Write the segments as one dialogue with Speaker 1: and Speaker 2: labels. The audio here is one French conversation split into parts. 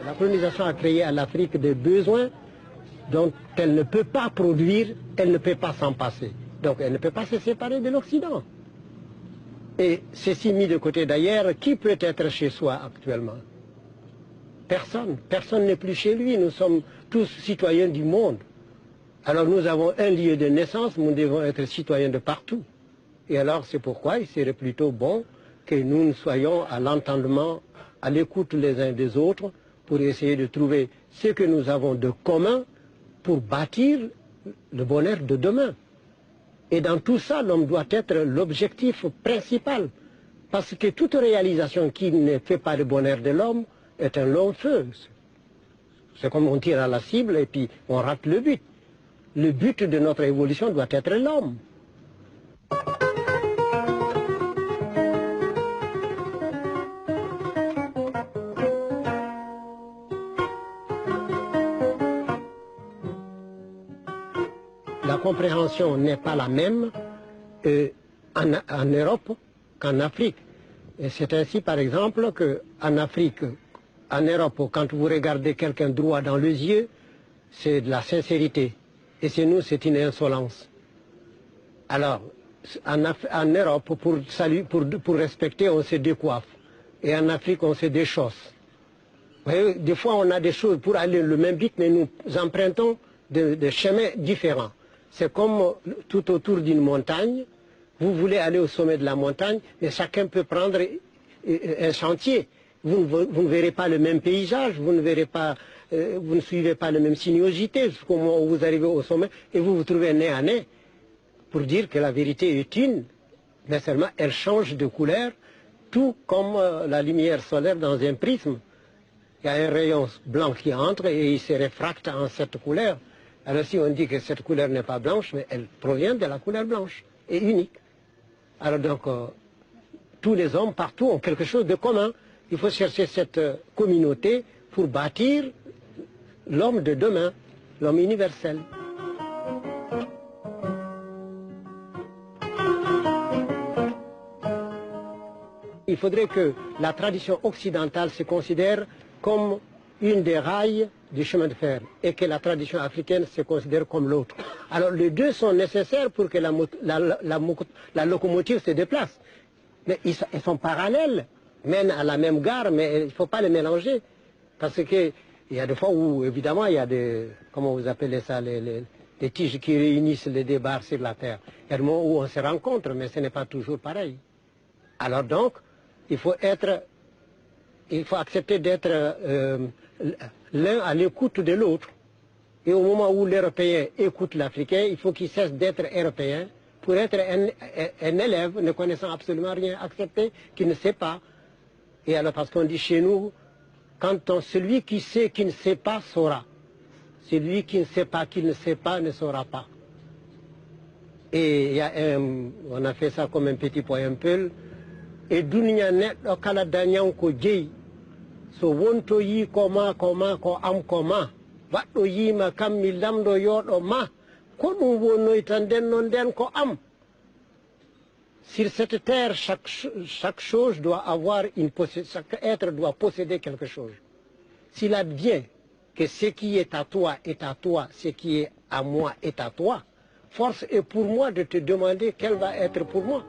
Speaker 1: La colonisation a créé à l'Afrique des besoins dont elle ne peut pas produire, elle ne peut pas s'en passer. Donc elle ne peut pas se séparer de l'Occident. Et ceci mis de côté d'ailleurs, qui peut être chez soi actuellement? Personne. Personne n'est plus chez lui. Nous sommes tous citoyens du monde. Alors nous avons un lieu de naissance, nous devons être citoyens de partout. Et alors c'est pourquoi il serait plutôt bon que nous soyons à l'entendement, à l'écoute les uns des autres, pour essayer de trouver ce que nous avons de commun pour bâtir le bonheur de demain. Et dans tout ça, l'homme doit être l'objectif principal. Parce que toute réalisation qui ne fait pas le bonheur de l'homme est un long feu. C'est comme on tire à la cible et puis on rate le but. Le but de notre évolution doit être l'homme. La compréhension n'est pas la même en Europe qu'en Afrique. Et c'est ainsi, par exemple, qu'en Afrique, en Europe, quand vous regardez quelqu'un droit dans les yeux, c'est de la sincérité. Et chez nous, c'est une insolence. Alors, en Europe, pour respecter, on se décoiffe. Et en Afrique, on se déchausse. Vous voyez, des fois, on a des choses pour aller le même but, mais nous empruntons des chemins différents. C'est comme tout autour d'une montagne. Vous voulez aller au sommet de la montagne, mais chacun peut prendre un chantier. Vous ne verrez pas le même paysage, vous ne suivez pas la même sinuosité jusqu'au moment où vous arrivez au sommet et vous vous trouvez nez à nez pour dire que la vérité est une, mais seulement elle change de couleur, tout comme la lumière solaire dans un prisme. Il y a un rayon blanc qui entre et il se réfracte en cette couleur. Alors si on dit que cette couleur n'est pas blanche, mais elle provient de la couleur blanche et unique. Alors donc, tous les hommes partout ont quelque chose de commun. Il faut chercher cette communauté pour bâtir l'homme de demain, l'homme universel. Il faudrait que la tradition occidentale se considère comme une des rails du chemin de fer et que la tradition africaine se considère comme l'autre. Alors les deux sont nécessaires pour que la locomotive se déplace. Mais ils sont parallèles, mènent à la même gare, mais il ne faut pas les mélanger. Parce qu'il y a des fois où, évidemment, il y a des, comment vous appelez ça, les tiges qui réunissent les deux barres sur la terre. Il y a des moments où on se rencontre, mais ce n'est pas toujours pareil. Alors donc, il faut accepter d'être l'un à l'écoute de l'autre. Et au moment où l'Européen écoute l'Africain, il faut qu'il cesse d'être Européen pour être un élève ne connaissant absolument rien, accepter qu'il ne sait pas. Et alors parce qu'on dit chez nous, celui qui sait qui ne sait pas saura. Celui qui ne sait pas qu'il ne sait pas ne saura pas. Et on a fait ça comme un petit poème peul. Et dunya neɗɗo kala dañanko jeyi so wonto yi koma ko am koma waɗɗo yima kam mi lamɗo yoɗo ma ko ɗum wonnoyta nden ko am. Sur cette terre chaque chose doit avoir chaque être doit posséder quelque chose. S'il advient que ce qui est à toi, ce qui est à moi est à toi, force est pour moi de te demander quel va être pour moi.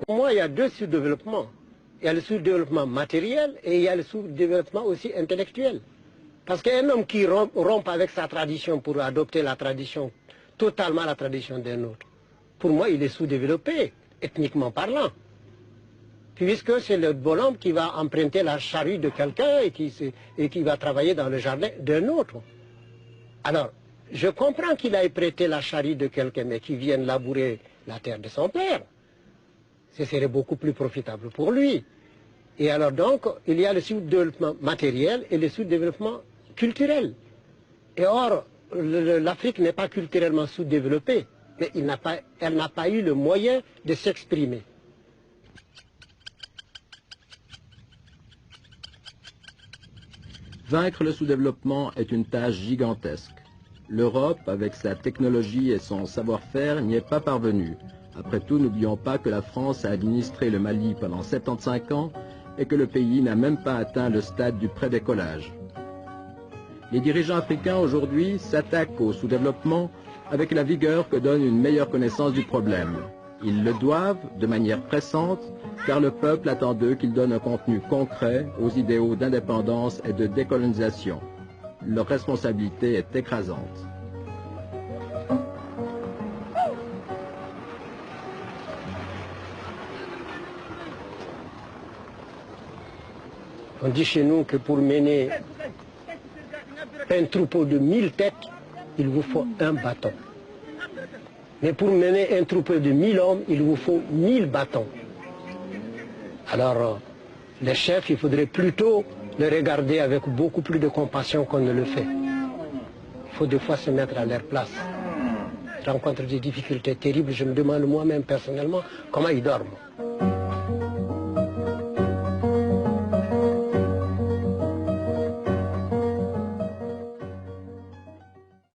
Speaker 1: Pour moi, il y a deux sous-développements. Il y a le sous-développement matériel et il y a le sous-développement aussi intellectuel. Parce qu'un homme qui rompt avec sa tradition pour adopter la tradition, totalement la tradition d'un autre, pour moi, il est sous-développé, ethniquement parlant. Puisque c'est le bonhomme qui va emprunter la charrue de quelqu'un et qui va travailler dans le jardin d'un autre. Alors, je comprends qu'il ait prêté la charrue de quelqu'un, mais qu'il vienne labourer la terre de son père. Ce serait beaucoup plus profitable pour lui. Et alors donc, il y a le sous-développement matériel et le sous-développement culturel. Et or, l'Afrique n'est pas culturellement sous-développée, mais elle n'a pas eu le moyen de s'exprimer.
Speaker 2: Vaincre le sous-développement est une tâche gigantesque. L'Europe, avec sa technologie et son savoir-faire, n'y est pas parvenue. Après tout, n'oublions pas que la France a administré le Mali pendant 75 ans et que le pays n'a même pas atteint le stade du prédécollage. Les dirigeants africains aujourd'hui s'attaquent au sous-développement avec la vigueur que donne une meilleure connaissance du problème. Ils le doivent de manière pressante, car le peuple attend d'eux qu'ils donnent un contenu concret aux idéaux d'indépendance et de décolonisation. Leur responsabilité est écrasante.
Speaker 1: On dit chez nous que pour mener un troupeau de 1000 têtes, il vous faut un bâton. Mais pour mener un troupeau de 1000 hommes, il vous faut 1000 bâtons. Alors, les chefs, il faudrait plutôt les regarder avec beaucoup plus de compassion qu'on ne le fait. Il faut des fois se mettre à leur place. Je rencontre des difficultés terribles, je me demande moi-même personnellement comment ils dorment.